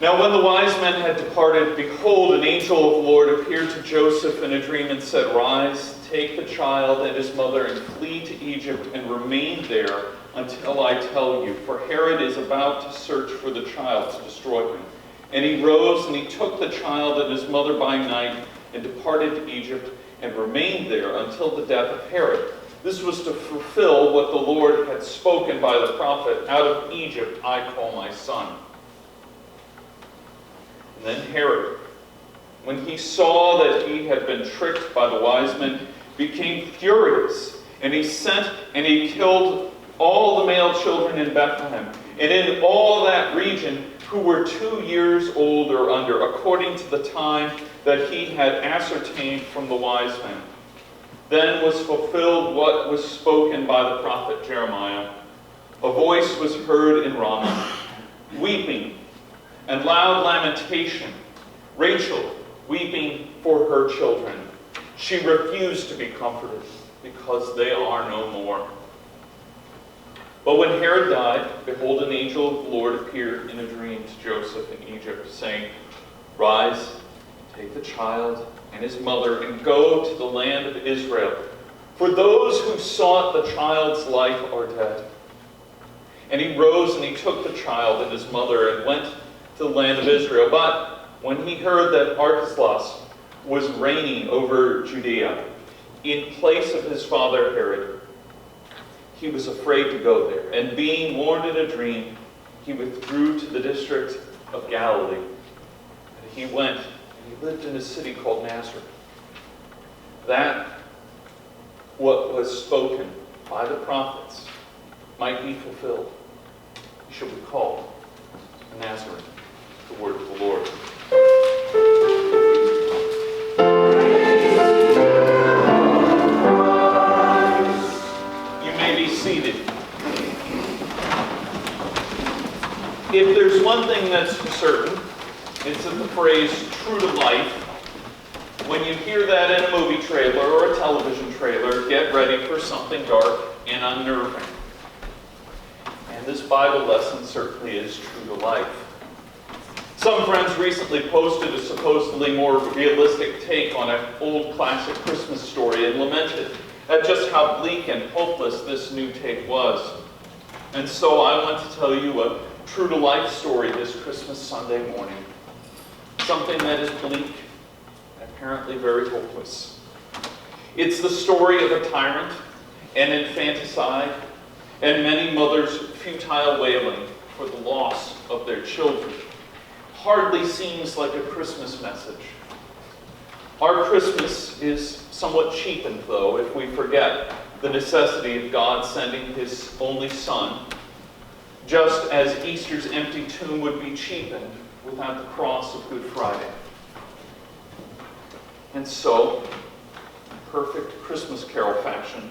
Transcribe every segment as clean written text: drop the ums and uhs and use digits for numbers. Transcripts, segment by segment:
Now when the wise men had departed, behold, an angel of the Lord appeared to Joseph in a dream and said, Rise, take the child and his mother and flee to Egypt and remain there until I tell you. For Herod is about to search for the child to destroy him. And he rose and he took the child and his mother by night and departed to Egypt and remained there until the death of Herod. This was to fulfill what the Lord had spoken by the prophet, Out of Egypt I call my son. And then Herod, when he saw that he had been tricked by the wise men, became furious, and he sent and he killed all the male children in Bethlehem, and in all that region who were 2 years old or under, according to the time that he had ascertained from the wise men. Then was fulfilled what was spoken by the prophet Jeremiah. A voice was heard in Ramah, weeping and loud lamentation, Rachel weeping for her children. She refused to be comforted because they are no more. But when Herod died, behold, an angel of the Lord appeared in a dream to Joseph in Egypt, saying, Rise, take the child and his mother, and go to the land of Israel. For those who sought the child's life are dead. And he rose and he took the child and his mother and went to the land of Israel. But when he heard that Archelaus was reigning over Judea in place of his father Herod, he was afraid to go there. And being warned in a dream, he withdrew to the district of Galilee. And he went and he lived in a city called Nazareth. That what was spoken by the prophets might be fulfilled. He shall be called Nazareth, the word of the Lord. You may be seated. If there's one thing that's certain, it's that the phrase true to life, when you hear that in a movie trailer or a television trailer, get ready for something dark and unnerving. And this Bible lesson certainly is true to life. Some friends recently posted a supposedly more realistic take on an old classic Christmas story and lamented at just how bleak and hopeless this new take was. And so I want to tell you a true to life story this Christmas Sunday morning. Something that is bleak and apparently very hopeless. It's the story of a tyrant, an infanticide, and many mothers' futile wailing for the loss of their children. Hardly seems like a Christmas message. Our Christmas is somewhat cheapened, though, if we forget the necessity of God sending his only Son, just as Easter's empty tomb would be cheapened without the cross of Good Friday. And so, in perfect Christmas carol fashion,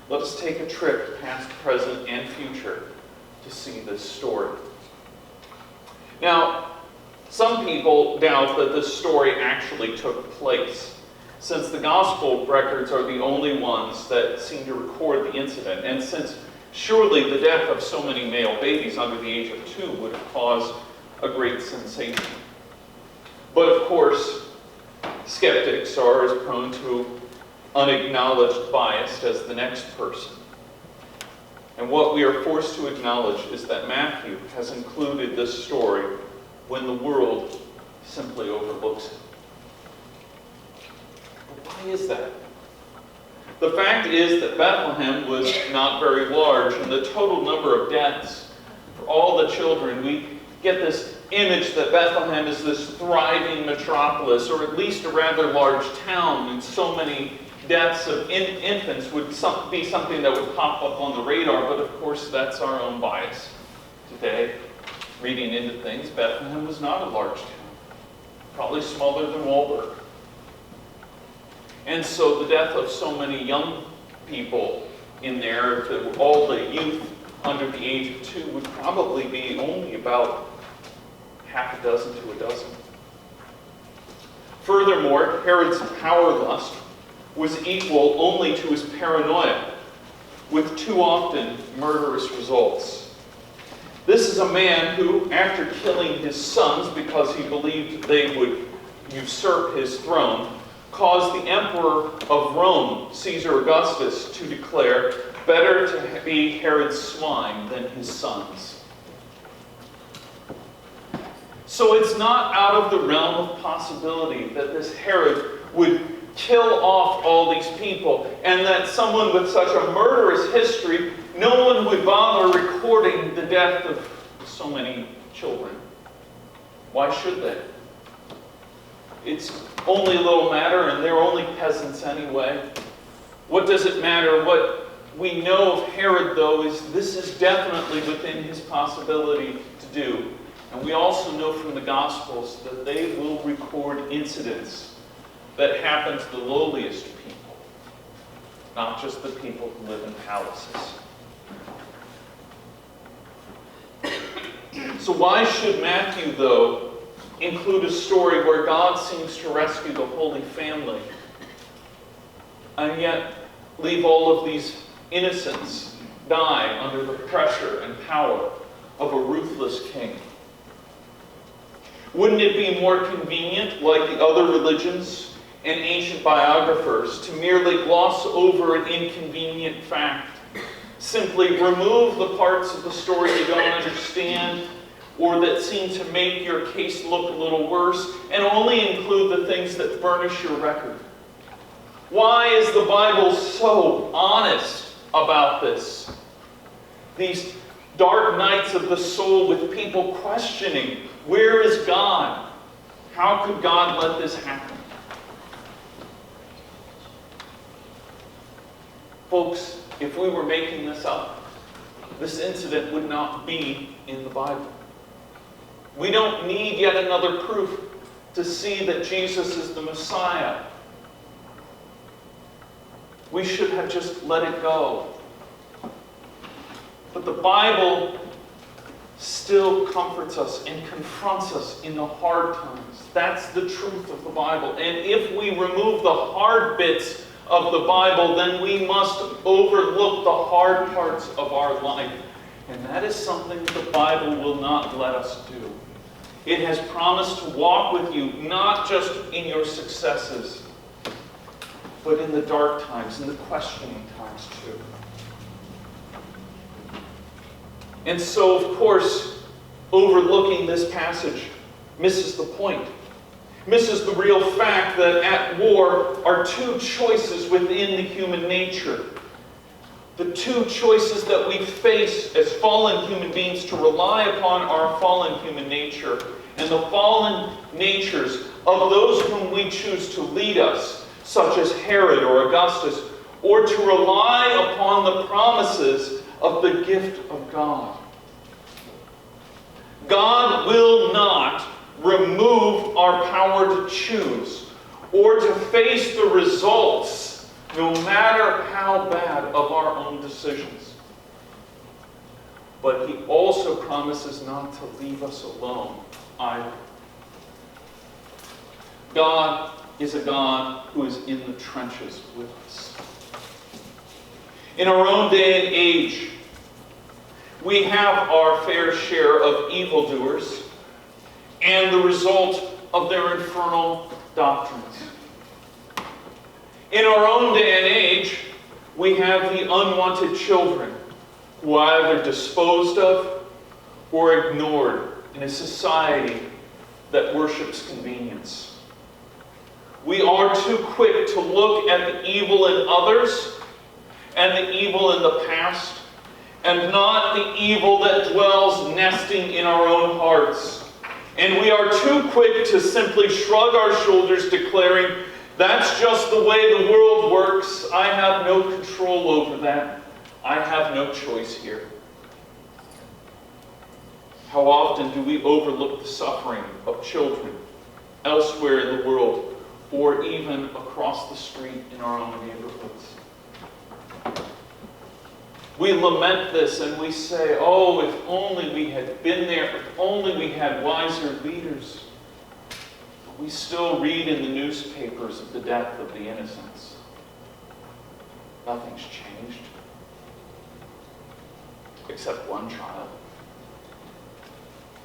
let us take a trip past, present, and future to see this story. Now, some people doubt that this story actually took place, since the gospel records are the only ones that seem to record the incident, and since surely the death of so many male babies under the age of 2 would have caused a great sensation. But of course, skeptics are as prone to unacknowledged bias as the next person. And what we are forced to acknowledge is that Matthew has included this story when the world simply overlooks it. But why is that? The fact is that Bethlehem was not very large, and the total number of deaths for all the children, we get this image that Bethlehem is this thriving metropolis, or at least a rather large town, and so many deaths of infants would be something that would pop up on the radar, but of course that's our own bias today. Reading into things, Bethlehem was not a large town, probably smaller than Walberg. And so the death of so many young people in there, all the youth under the age of 2, would probably be only about half a dozen to a dozen. Furthermore, Herod's power lust was equal only to his paranoia, with too often murderous results. This is a man who, after killing his sons because he believed they would usurp his throne, caused the emperor of Rome, Caesar Augustus, to declare, "Better to be Herod's swine than his sons." So it's not out of the realm of possibility that this Herod would kill off all these people, and that someone with such a murderous history, no one would bother recording the death of so many children. Why should they? It's only a little matter, and they're only peasants anyway. What does it matter? What we know of Herod, though, is this is definitely within his possibility to do. And we also know from the Gospels that they will record incidents that happen to the lowliest people, not just the people who live in palaces. So why should Matthew, though, include a story where God seems to rescue the Holy Family, and yet leave all of these innocents die under the pressure and power of a ruthless king? Wouldn't it be more convenient, like the other religions and ancient biographers, to merely gloss over an inconvenient fact? Simply remove the parts of the story you don't understand or that seem to make your case look a little worse, and only include the things that burnish your record. Why is the Bible so honest about this? These dark nights of the soul with people questioning, where is God? How could God let this happen? Folks, if we were making this up, this incident would not be in the Bible. We don't need yet another proof to see that Jesus is the Messiah. We should have just let it go. But the Bible still comforts us and confronts us in the hard times. That's the truth of the Bible. And if we remove the hard bits of the Bible, then we must overlook the hard parts of our life. And that is something the Bible will not let us do. It has promised to walk with you, not just in your successes, but in the dark times, in the questioning times too. And so, of course, overlooking this passage misses the point. Misses the real fact that at war are two choices within the human nature. The two choices that we face as fallen human beings to rely upon our fallen human nature and the fallen natures of those whom we choose to lead us, such as Herod or Augustus, or to rely upon the promises of the gift of God. God will not remove our power to choose or to face the results, no matter how bad, of our own decisions. But He also promises not to leave us alone either. God is a God who is in the trenches with us. In our own day and age, we have our fair share of evildoers and the result of their infernal doctrines. In our own day and age, we have the unwanted children who are either disposed of or ignored in a society that worships convenience. We are too quick to look at the evil in others and the evil in the past, and not the evil that dwells nesting in our own hearts. And we are too quick to simply shrug our shoulders, declaring, "That's just the way the world works. I have no control over that. I have no choice here." How often do we overlook the suffering of children elsewhere in the world, or even across the street in our own neighborhoods? We lament this and we say, "Oh, if only we had been there, if only we had wiser leaders." But we still read in the newspapers of the death of the innocents. Nothing's changed, except one child.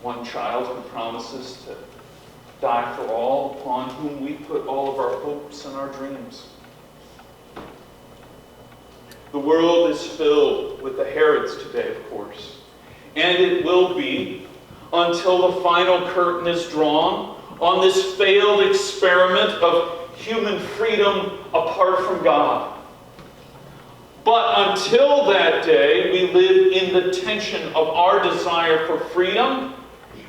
One child who promises to die for all, upon whom we put all of our hopes and our dreams. The world is filled with the Herods today, of course. And it will be until the final curtain is drawn on this failed experiment of human freedom apart from God. But until that day, we live in the tension of our desire for freedom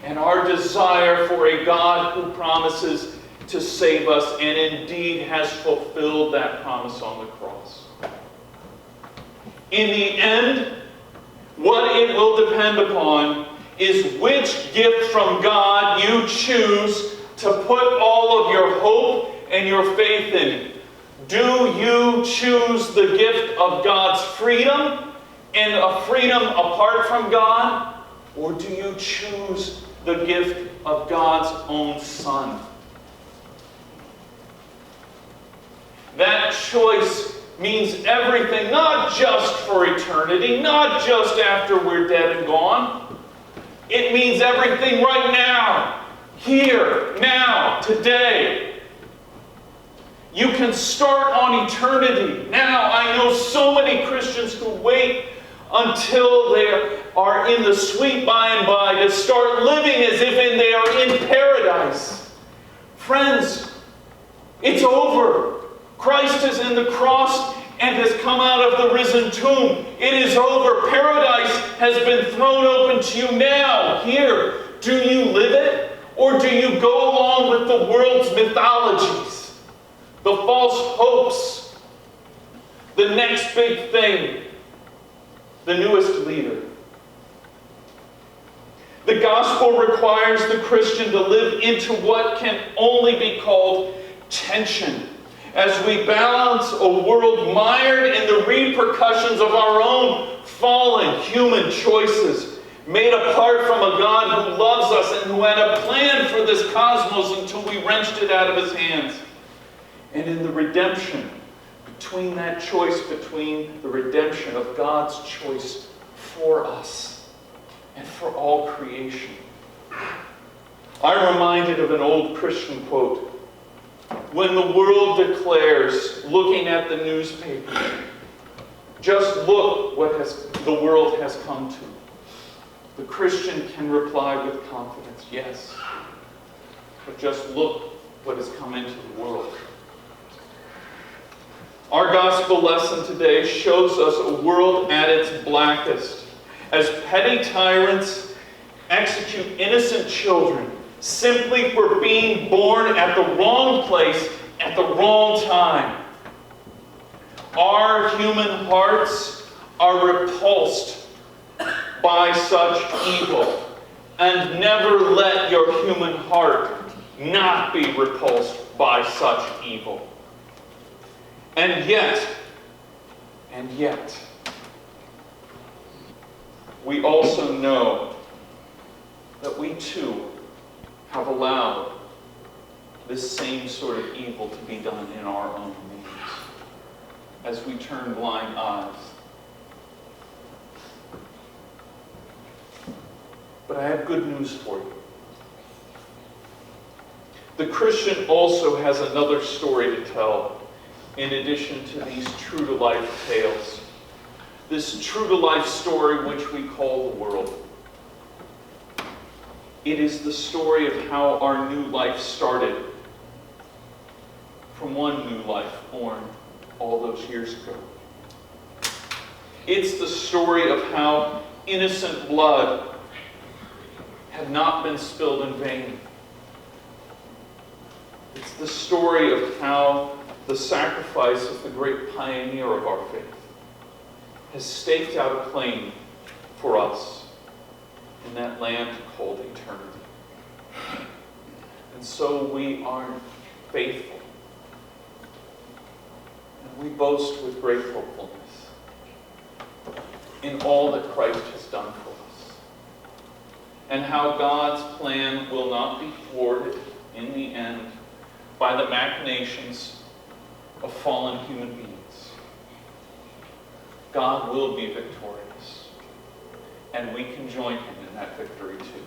and our desire for a God who promises to save us and indeed has fulfilled that promise on the cross. In the end, what it will depend upon is which gift from God you choose to put all of your hope and your faith in. Do you choose the gift of God's freedom and a freedom apart from God? Or do you choose the gift of God's own Son? That choice means everything, not just for eternity, not just after we're dead and gone. It means everything right now, here, now, today. You can start on eternity now. I know so many Christians who wait until they are in the sweet by and by to start living as if they are in paradise. Friends, it's over. Christ is in the cross and has come out of the risen tomb. It is over. Paradise has been thrown open to you now, here. Do you live it? Or do you go along with the world's mythologies, the false hopes, the next big thing, the newest leader? The gospel requires the Christian to live into what can only be called tension, as we balance a world mired in the repercussions of our own fallen human choices, made apart from a God who loves us and who had a plan for this cosmos until we wrenched it out of his hands. And in the redemption, between that choice, between the redemption of God's choice for us and for all creation. I'm reminded of an old Christian quote. When the world declares, looking at the newspaper, just look what the world has come to. The Christian can reply with confidence, yes, but just look what has come into the world. Our gospel lesson today shows us a world at its blackest, as petty tyrants execute innocent children simply for being born at the wrong place at the wrong time. Our human hearts are repulsed by such evil, and never let your human heart not be repulsed by such evil. And yet, we also know that we too have allowed this same sort of evil to be done in our own names as we turn blind eyes. But I have good news for you. The Christian also has another story to tell in addition to these true-to-life tales. This true-to-life story which we call the world. It is the story of how our new life started from one new life born all those years ago. It's the story of how innocent blood had not been spilled in vain. It's the story of how the sacrifice of the great pioneer of our faith has staked out a claim for us in that land called eternity. And so we are faithful. And we boast with great hopefulness in all that Christ has done for us. And how God's plan will not be thwarted in the end by the machinations of fallen human beings. God will be victorious, and we can join him in that victory too.